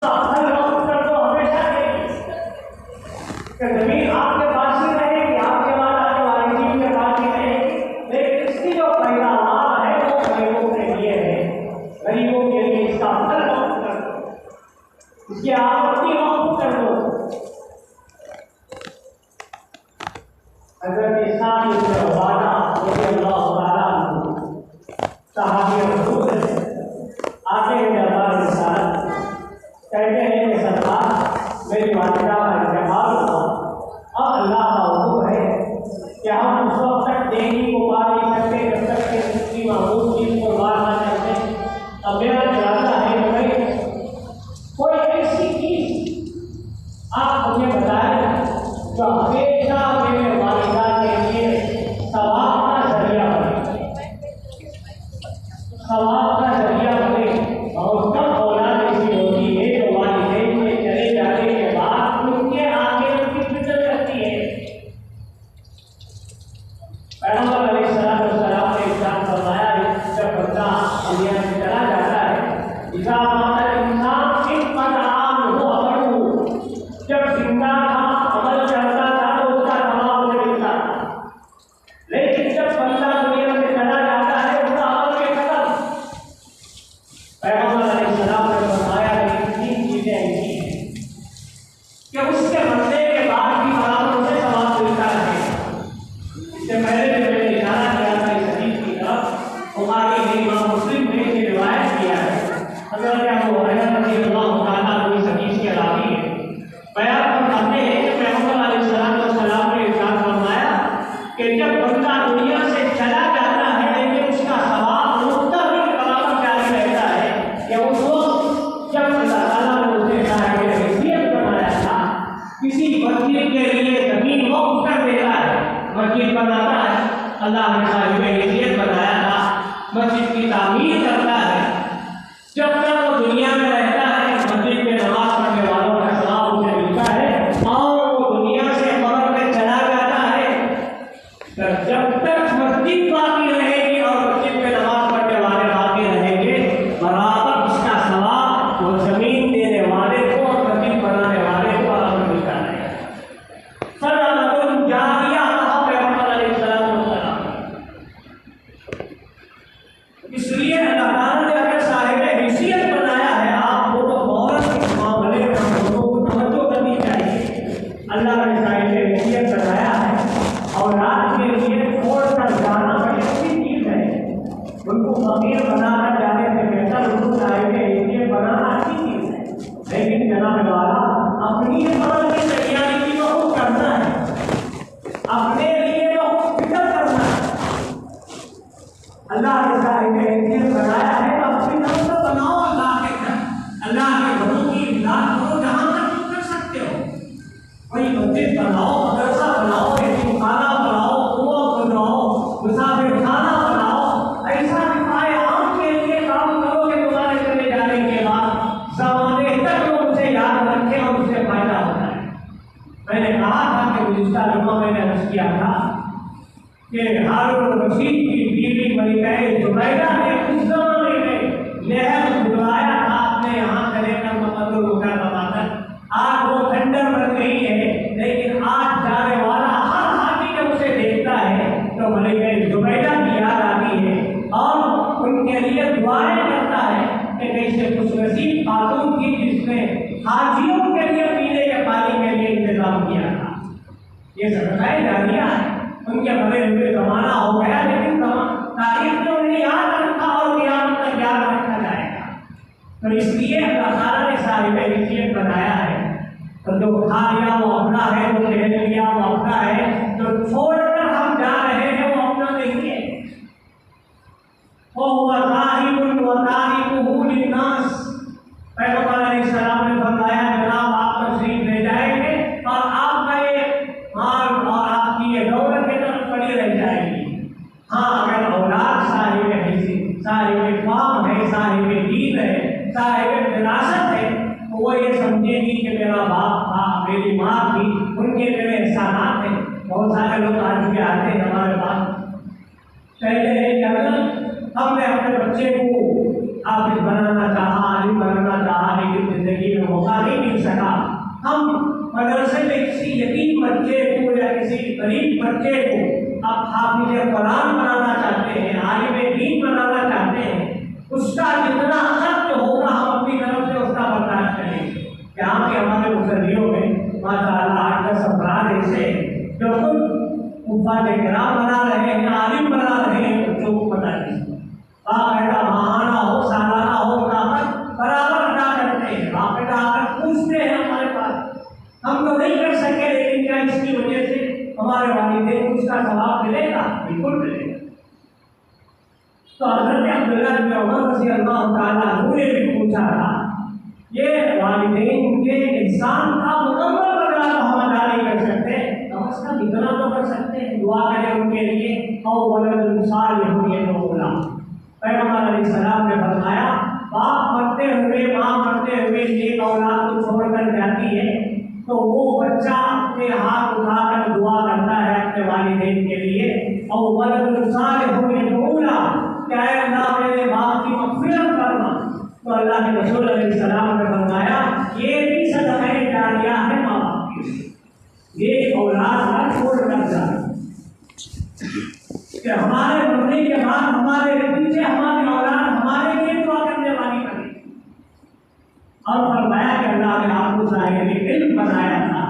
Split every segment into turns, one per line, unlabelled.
कर दो हमेशा जमीन आपके पास ही रहेगी, आपके बाद आने वाली टीम के पास ही रहेगी, लेकिन इसकी जो पैदावार है वो गरीबों के लिए है, गरीबों के लिए इसका फल वक्त कर दो, इसकी आपत्ति वक्त कर दो। अगर इंसान इसमें वादा सहाबी रसूल है, आगे दरबार इंसान कहते हैं कि सरकार मेरी वालिदा का इंतकाल हुआ और अल्लाह का हुक्म है कि हम उस वक्त तक देही को पा नहीं सकते जब तक कि उसकी महबूब चीज को मार ना करते। अब मेरा इरादा है कि भाई कोई ऐसी चीज आप मुझे बताएं जो हमेशा मेरे वालिदा के लिए सवाब का जरिया बने, सवाब का जरिया बने। और कब औलाद ऐसी होती है जो वालिदैन के चले जाने के बाद उनके आगे उनकी फिक्र करती है। पैगंबर अलैहिस्सलाम ने इरशाद फरमाया, जब बंदा दुनिया से चला जाता है, इज़ा माता इंसान इन पदाम हो अमलू, जब जिंदा था अमल करता था तो उसका तमाम उसे मिलता, लेकिन जब बंदा दुनिया से चला जाता है उसका अमल के खत्म। पैगंबर अलैहिस्सलाम ने फरमाया कि तीन चीजें ऐसी हैं कि उसके मरने के बाद भी बराबर उसे सवाब मिलता है। इससे पहले जो मैंने इशारा किया था इस हदीस की तरफ, बुखारी ने इमाम मुस्लिम ने ये रिवायत किया है, हज़रत अबू हुरैरा रज़ियल्लाहु ताला अन्हु इस हदीस के रावी हैं। बयान फरमाते हैं कि पैगंबर अलैहिस्सलाम ने इरशाद फरमाया कि जब बंदा दुनिया से चला जाता है लेकिन उसका सवाब मुस्तक़िल बराबर जारी रहता है कि उस वक्त जब अल्लाह ताला ने उसे साहिब हैसियत बनाया था, किसी मस्जिद के लिए जमीन वक्फ कर देता है, मस्जिद बनाता है, अल्लाह ने साहिब हैसियत बनाया था, मस्जिद की तामीर करता है, जब तक वो दुनिया में रहता है मस्जिद में नमाज पढ़ने वालों का सवाब उसे मिलता है, और वो दुनिया से कब्र में चला जाता है, तो जब तक मस्जिद बाकी रहेगी और मस्जिद में नमाज पढ़ने वाले बाकी रहेंगे, बराबर उसका सवाब वो जमीन देने वाले को और मस्जिद बनाने वाले को बराबर मिलता है। सदक़तुन जारिया कहा पैगंबर अलैहिस्सलाम। इसलिए अल्लाह ताला ने अगर साहिब हैसियत बनाया है आपको तो बहुत इस मामले में हम लोगों को तवज्जो करनी चाहिए। अल्लाह ने साहिब हैसियत बनाया है और रात के लिए छोड़ कर जाना बड़ी अच्छी चीज है, उनको फकीर बनाकर जाने से बेहतर उनको साहिब हैसियत बनाना अच्छी चीज है, लेकिन जनाब वाला अपनी मौत की तैयारी की तो करना है, अपने लिए तो फिक्र करना है। अल्लाह ने साहिब हैसियत बनाया है तो अपनी तरफ से बनाओ अल्लाह के घर, अल्लाह के घरों की इमदाद करो जहाँ तक तुम कर सकते हो। कोई मस्जिद बनाओ, मदरसा बनाओ, यतीमखाना बनाओ, कुआं बनाओ, मुसाफिरखाना बनाओ, ऐसा दिखाए आम के लिए काम करो कि तुम्हारे चले जाने के बाद ज़माने तक लोग उसे याद रखें और उससे फायदा होता है। मैंने कहा था कि गुज़िश्ता जुमा मैंने अर्ज़ किया था कि हारून रशीद की बीवी मलिका जुबैदा ने उस ज़माने में नहर खुदवाया था अपने यहाँ से लेकर मक्का मुकर्रमा तक। आज वो खंडर बन गई है, लेकिन आज जाने वाला हर हाथी जब उसे देखता है तो मलिका जुबैदा की याद आती है और उनके लिए दुआएं करता है कि कैसे खुशनसीब खातून थी जिसने हाजियों के लिए पीने के पानी के लिए इंतजाम किया था। ये सदका जारिया है, उनके बड़े हुए जमाना हो गया लेकिन तारीख में उन्हें याद रखा और क़यामत तक याद रखा जाएगा। तो इसलिए अल्लाह ताला ने साहिब हैसियत बनाया है, तो जो खा लिया वो अपना है, जो ले लिया वो अपना है, जो छोड़कर हम जा रहे हैं वो अपना नहीं है। वो वज़ाहिबुन व तारिकुहु लिन्नास, पैगंबर अलैहिस्सलाम ने फरमाया जनाब आप तशरीफ ले जाएंगे और आपका ये माल और आपकी ये दौलत की तरफ पड़ी रह जाएगी। हाँ, अगर औलाद साहिब हैसियत, साहिब ख्वाब है, साहिब दीन है, साहिब विरासत है, तो वो ये समझेगी कि मेरा बाप था, मेरी माँ थी, उनके मेरे एहसानात हैं। बहुत सारे लोग आज भी आते हैं हमारे पास, कहते हैं कि अगर हमने अपने बच्चे को हाफिज बनाना चाहा, आलिम बनाना चाहा, लेकिन जिंदगी जिंदगी में मौका नहीं मिल सका, हम मदरसे में किसी यतीम बच्चे को या किसी गरीब बच्चे को आप हाफिज़ कुरान बनाना चाहते हैं, आलिम दीन बनाना चाहते हैं, उसका जितना खर्च होगा हम अपनी तरफ से उसका बर्दाश्त करेंगे। यहाँ के हमारे मुसल्लियों में माशाअल्लाह 8-10 अफराद ऐसे जो खुद उफ़ाद किराम बना रहे हैं, आलिम बना रहे हैं, बच्चों को पता नहीं बाकायदा माहाना हो सालाना हो बराबर अदा करते हैं, बाकायदा आकर पूछते हैं हमारे पास। हम तो नहीं कर सके, लेकिन क्या इसकी वजह से हमारे वालिदैन को उसका सवाब मिलेगा? बिल्कुल मिलेगा। तो हज़रत अब्दुल्लाह बिन उमर रज़ियल्लाहु ताला अन्हु ने भी पूछा था, ये वालिदैन के इंसान का मुकम्मल बदला तो हम अदा नहीं कर सकते, कम से कम इतना तो कर सकते हैं, दुआ करें उनके लिए। और वलद सालिह यदऊला, पैगंबर अलैहिस्सलाम ने फरमाया, बाप मरते हुए, माँ मरते हुए नेक औलाद को छोड़कर जाती है तो वो बच्चा अपने हाथ उठाकर दुआ करता है अपने वालिदैन के लिए। और वलद सालिह यदऊला, क्या है अल्लाह मेरे बाप की मग़फ़िरत करना। तो अल्लाह के रसूल अलैहिस्सलाम ने फरमाया, ये भी सदक़ा जारिया है माँ बाप की, ये औलाद ना छोड़ कर जाए कि हमारे मरने के बाद हमारे पीछे हमारी औलाद हमारे लिए दुआ करने वाली बने। और फरमाया कि अल्लाह ने आपको साहिब इल्म बनाया था,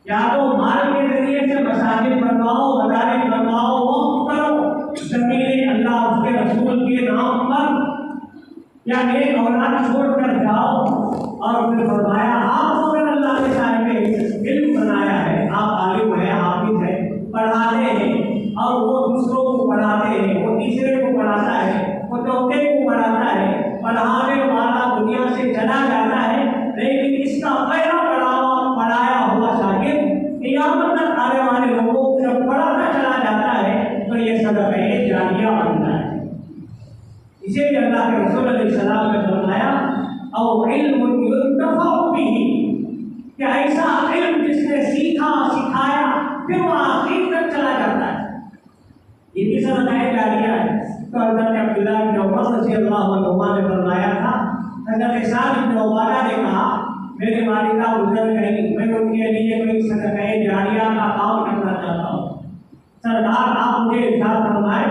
या तो माल के जरिए से मसाजिद बनवाओ, मदारिस बनवाओ, वक़्फ़ करो ज़मीनें अल्लाह उसके रसूल के नाम पर, या नेक औलाद छोड़ कर जाओ। और फिर फरमाया आपको अगर अल्लाह ने साहिब इल्म बनाया है, आप आलिम है, हाफिज है, पढ़ाते हैं और वो दूसरों को पढ़ाते हैं, वो तीसरे को पढ़ाता है, वो चौथे को पढ़ाता है, पढ़ाने वाला दुनिया से चला जाता है, लेकिन इसका पहला पढ़ाया हुआ शागिर्द क़यामत तक आने वाले लोगों को जब पढ़ाता चला जाता है तो ये सदक़े जारिया बनता है। इसे भी अल्लाह के रसूल अलैहिस्सलाम ने फरमाया, और इल्म युंतफ़अ बिही, कि ऐसा इल्म जिसने सीखा सिखाया फिर वो आखिर तक चला जाता है, ये भी सदक़ा जारिया है। तो हज़रत अब्दुल्लाह बिन उमर रज़ियल्लाहु अन्हुमा ने फरमाया था, हज़रत साद बिन उबादा ने कहा, मेरी वालिदा गुजर गई, मैं उनके लिए कोई सदक़ा जारिया का काम करना चाहता हूँ। सरदार आप मुझे इरशाद फरमाएं,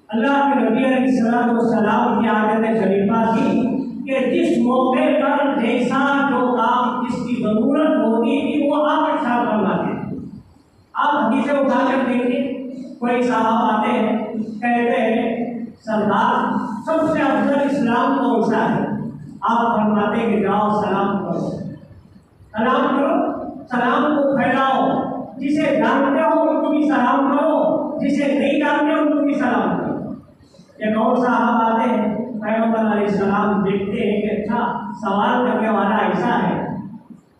अल्लाह के नबी अलैहिस्सलाम की आदत शरीफा थी कि जिस मौके पर जैसा जो काम जिसकी ज़रूरत होती थी वो आप इरशाद फरमाते। आप हदीसें उठाकर देखिए, कोई साहब आते हैं, कहते हैं सरदार सबसे अफजल इस्लाम कौन सा है? आप फरमाते कि जाओ सलाम करो, सलाम करो, सलाम को फैलाओ, जिसे जानते हो उनको भी सलाम करो, जिसे नहीं जानते हो उनको भी सलाम करो। एक और साहब आते हैं, पैगंबर अलैहिस्सलाम देखते हैं कि अच्छा सवाल करने वाला ऐसा है,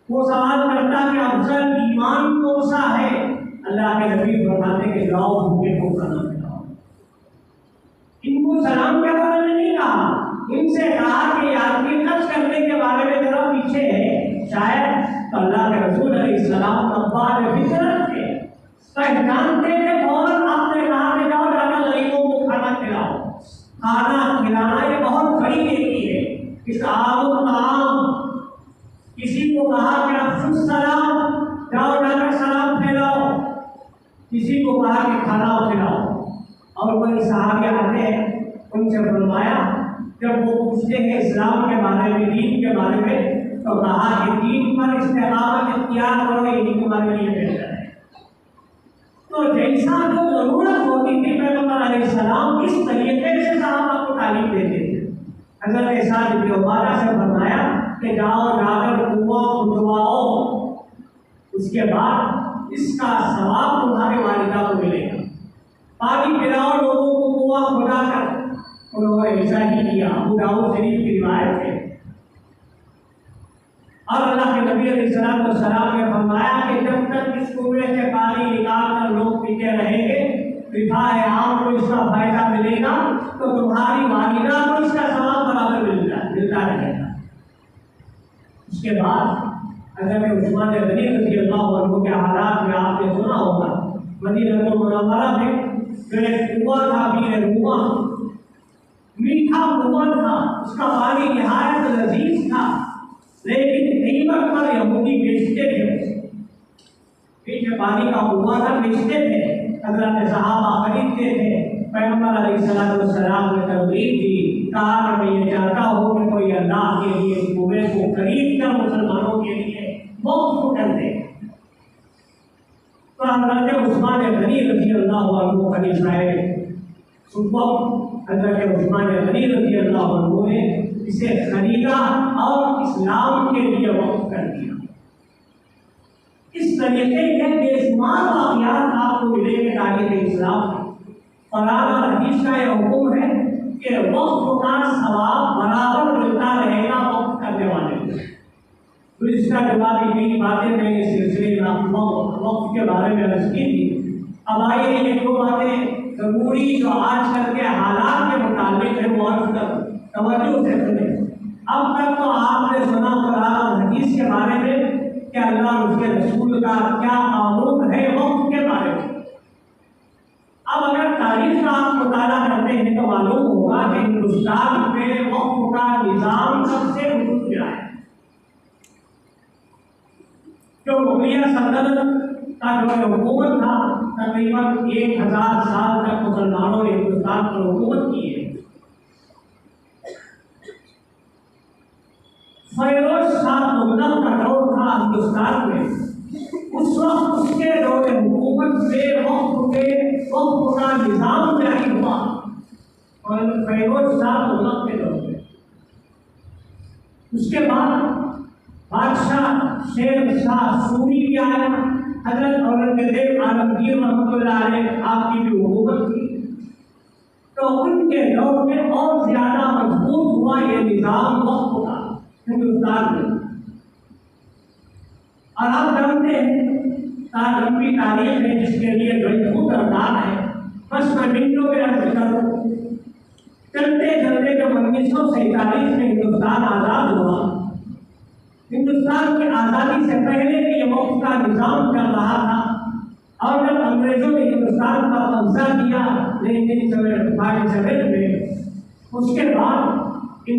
वो सवाल करता कि अफजल ईमान कौन सा है? अल्लाह के नबी फरमाते कि जाओ भूखे को खाना खिलाओ। इनको सलाम के बारे में नहीं कहा, इनसे कहा कि आदमी खर्च करने के बारे में जरा पीछे है, शायद तो अल्लाह के रसूल अलैहिस्सलाम अब्बार फितरत थे, जानते थे फौरन आपने कहा कि जाओ जाकर गरीबों को खाना खिलाओ। खाना खिलाना ये बहुत बड़ी नेकी है। इस आम किसी को कहा कि आप सलाम, जाओ जाकर सलाम फैलाओ, किसी को कहा कि खाना खिलाओ। और कोई साहब आते हैं, उनसे फरमाया, जब वो पूछते हैं इस्लाम के बारे में, दीन के बारे में, तो कहा कि दीन पर इस्तेकामत इख्तियार करो, ये तुम्हारे लिए बेहतर है। तो जैसा जो जरूरत होती थी पैगंबर अलैहिस्सलाम इस तरीके से सहाबा को तालीम देते थे। हज़रत साद बिन उबादा से फरमाया कि जाओ जाकर कुआं खुदवाओ, उसके बाद इसका सवाब तुम्हारे वालिदा को मिलेगा। पानी पिलाओ लोगों को कुआं खुदाकर, उन्होंने ऐसा ही किया। अबू दाऊद शरीफ की रिवायत है। और अल्लाह के नबी अलैहिस्सलाम ने फरमाया कि जब तक इस कुएं से पानी निकाल कर लोग पीते रहेंगे, रिफाए आम को इसका फायदा मिलेगा, तो तुम्हारी वालिदा को इसका सवाब बराबर मिलता रहेगा। उसके बाद हज़रत उस्मान गनी रज़ियल्लाहु अन्हु के हालात में आपने सुना होगा, मदीना मुनव्वरा में जो एक कुआं था, बीर कुआं, मीठा कुआं था, उसका पानी निहायत लजीज था। लेकिन कीमत पर यहूदी बेचते थे, पीछे पानी का कुआं था, बेचते थे, हज़रत सहाबा खरीदते थे। पैगंबर अलैहिस्सलाम ने तरगीब दी, कहा कि मैं ये चाहता हूँ कि कोई अल्लाह के लिए कुएं को खरीद कर मुसलमानों के लिए मुफ्त कर दे। तो हज़रत उस्मान गनी रज़ियल्लाहु अन्हु खलीफाए सुबह हज़रत उस्मान गनी रज़ियल्लाहु अन्हु ने इसे खरीदा और इस्लाम के लिए वक्फ कर दिया। इस तरीके के बेशुमार वाक़यात आपको मिलेंगे तारीख़ इस्लाम में। कुरान और हदीस का यह हुक्म है कि वक्फ का सवाब बराबर मिलता रहेगा वक्फ करने वाले को। तो इसका जवाब कई बातें मैंने इस सिलसिले में वक्फ के बारे में अर्ज़ की थी। अब आइए ये दो बातें ज़रूरी जो आजकल के हालात के मुताबिक है वो अर्ज़ कर तवज्जो से सुने। अब तक तो आपने सुना कुरान और हदीस के बारे में कि अल्लाह और उसके रसूल का क्या कानून है वक्फ के बारे में। अब अगर तारीख का आप मुताला करते हैं तो मालूम होगा कि हिंदुस्तान में वक्फ का निज़ाम सबसे वजूद में आया। जो मुगलिया सल्तनत का जो हुकूमत था, तकरीबन 1000 साल तक मुसलमानों ने हिंदुस्तान पर हुकूमत की है। फ़िरोज़ शाह तुगलक का दौर था हिंदुस्तान में। उस वक्त उसके दौर हुकूमत से वक्फ का निज़ाम जारी हुआ और फ़िरोज़ शाह तुगलक के दौर में। उसके बाद बादशाह शेर शाह सूरी भी आया। हज़रत औरंगज़ेब आलमगीर रहमतुल्लाह अलैह आपकी भी हुकूमत थी, तो उनके दौर में और ज़्यादा मजबूत हुआ ये निज़ाम वक्फ का हिंदुस्तान में। और आप जानते हैं लंबी तारीख है जिसके लिए गलत दरदार है, बस मैं मिनटों में अर्ज करूँ। चलते चलते जब 1947 में हिंदुस्तान आज़ाद हुआ, हिंदुस्तान की आज़ादी से पहले भी ये वक्फ का निज़ाम चल रहा था। और जब अंग्रेजों ने हिंदुस्तान पर कब्जा किया 1947 में, उसके बाद